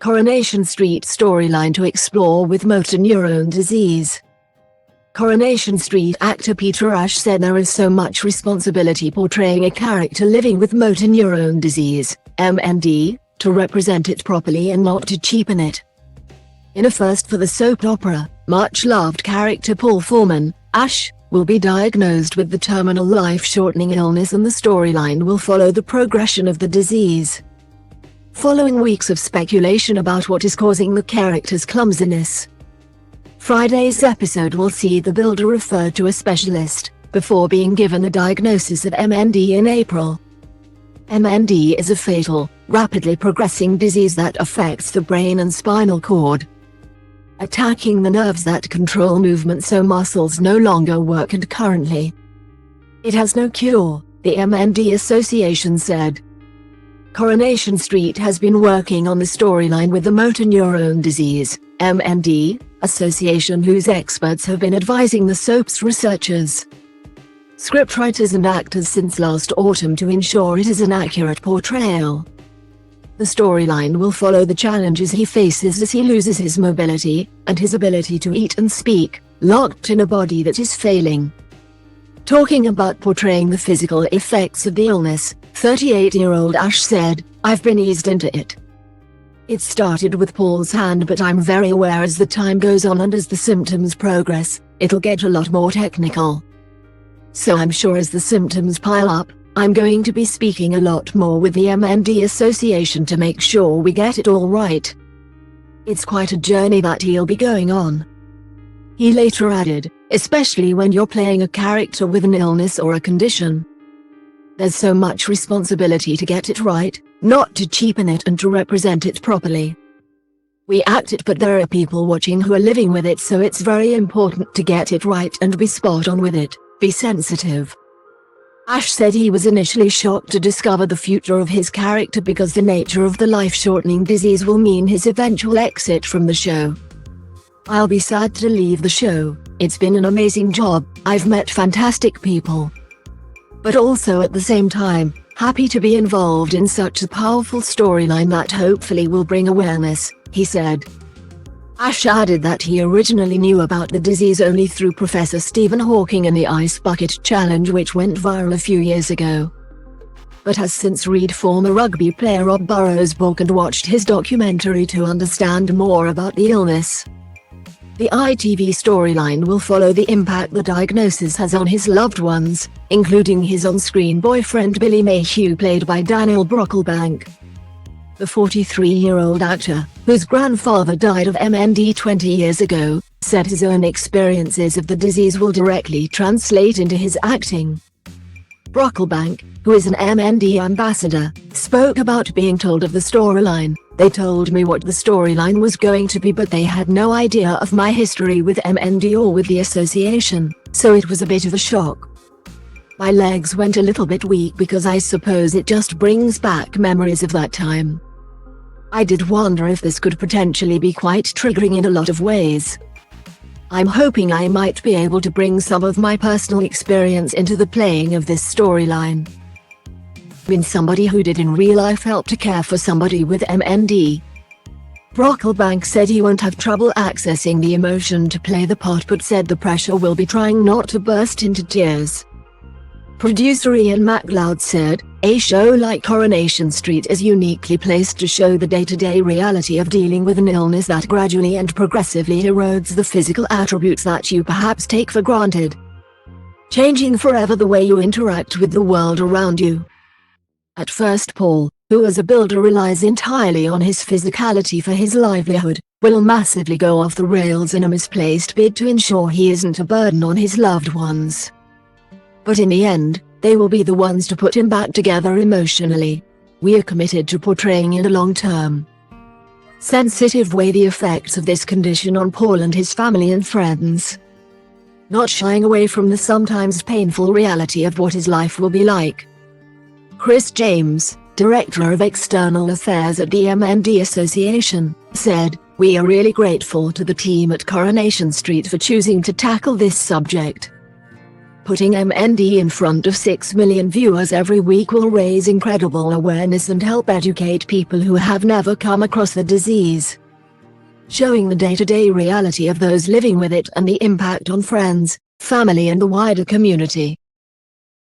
Coronation Street storyline to explore with motor neurone disease. Coronation Street actor Peter Ash said there is so much responsibility portraying a character living with motor neurone disease, MND, to represent it properly and not to cheapen it. In a first for the soap opera, much-loved character Paul Foreman, Ash, will be diagnosed with the terminal life-shortening illness, and the storyline will follow the progression of the disease. Following weeks of speculation about what is causing the character's clumsiness, Friday's episode will see the builder referred to a specialist, before being given a diagnosis of MND in April. MND is a fatal, rapidly progressing disease that affects the brain and spinal cord, attacking the nerves that control movement so muscles no longer work, and currently it has no cure, the MND Association said. Coronation Street has been working on the storyline with the motor neurone disease, MND, association, whose experts have been advising the soap's researchers, scriptwriters and actors since last autumn to ensure it is an accurate portrayal. The storyline will follow the challenges he faces as he loses his mobility, and his ability to eat and speak, locked in a body that is failing. Talking about portraying the physical effects of the illness, 38-year-old Ash said, "I've been eased into it. It started with Paul's hand, but I'm very aware as the time goes on and as the symptoms progress, it'll get a lot more technical. So I'm sure as the symptoms pile up, I'm going to be speaking a lot more with the MND Association to make sure we get it all right. It's quite a journey that he'll be going on." He later added, "Especially when you're playing a character with an illness or a condition. There's so much responsibility to get it right, not to cheapen it, and to represent it properly. We act it, but there are people watching who are living with it, so it's very important to get it right and be spot on with it, be sensitive." Ash said he was initially shocked to discover the future of his character because the nature of the life-shortening disease will mean his eventual exit from the show. "I'll be sad to leave the show. It's been an amazing job, I've met fantastic people. But also at the same time, happy to be involved in such a powerful storyline that hopefully will bring awareness," he said. Ash added that he originally knew about the disease only through Professor Stephen Hawking and the Ice Bucket Challenge, which went viral a few years ago, but has since read former rugby player Rob Burrows' book and watched his documentary to understand more about the illness. The ITV storyline will follow the impact the diagnosis has on his loved ones, including his on-screen boyfriend Billy Mayhew, played by Daniel Brocklebank. The 43-year-old actor, whose grandfather died of MND 20 years ago, said his own experiences of the disease will directly translate into his acting. Brocklebank, who is an MND ambassador, spoke about being told of the storyline. "They told me what the storyline was going to be, but they had no idea of my history with MND or with the association, so it was a bit of a shock. My legs went a little bit weak because I suppose it just brings back memories of that time. I did wonder if this could potentially be quite triggering in a lot of ways. I'm hoping I might be able to bring some of my personal experience into the playing of this storyline. Been somebody who did in real life help to care for somebody with MND." Brocklebank said he won't have trouble accessing the emotion to play the part, but said the pressure will be trying not to burst into tears. Producer Ian MacLeod said, "A show like Coronation Street is uniquely placed to show the day-to-day reality of dealing with an illness that gradually and progressively erodes the physical attributes that you perhaps take for granted, changing forever the way you interact with the world around you." At first, Paul, who as a builder relies entirely on his physicality for his livelihood, will massively go off the rails in a misplaced bid to ensure he isn't a burden on his loved ones. But in the end, they will be the ones to put him back together emotionally. "We are committed to portraying in a long-term, sensitive way the effects of this condition on Paul and his family and friends, not shying away from the sometimes painful reality of what his life will be like." Chris James, Director of External Affairs at the MND Association, said, "We are really grateful to the team at Coronation Street for choosing to tackle this subject. Putting MND in front of 6 million viewers every week will raise incredible awareness and help educate people who have never come across the disease. Showing the day-to-day reality of those living with it and the impact on friends, family and the wider community.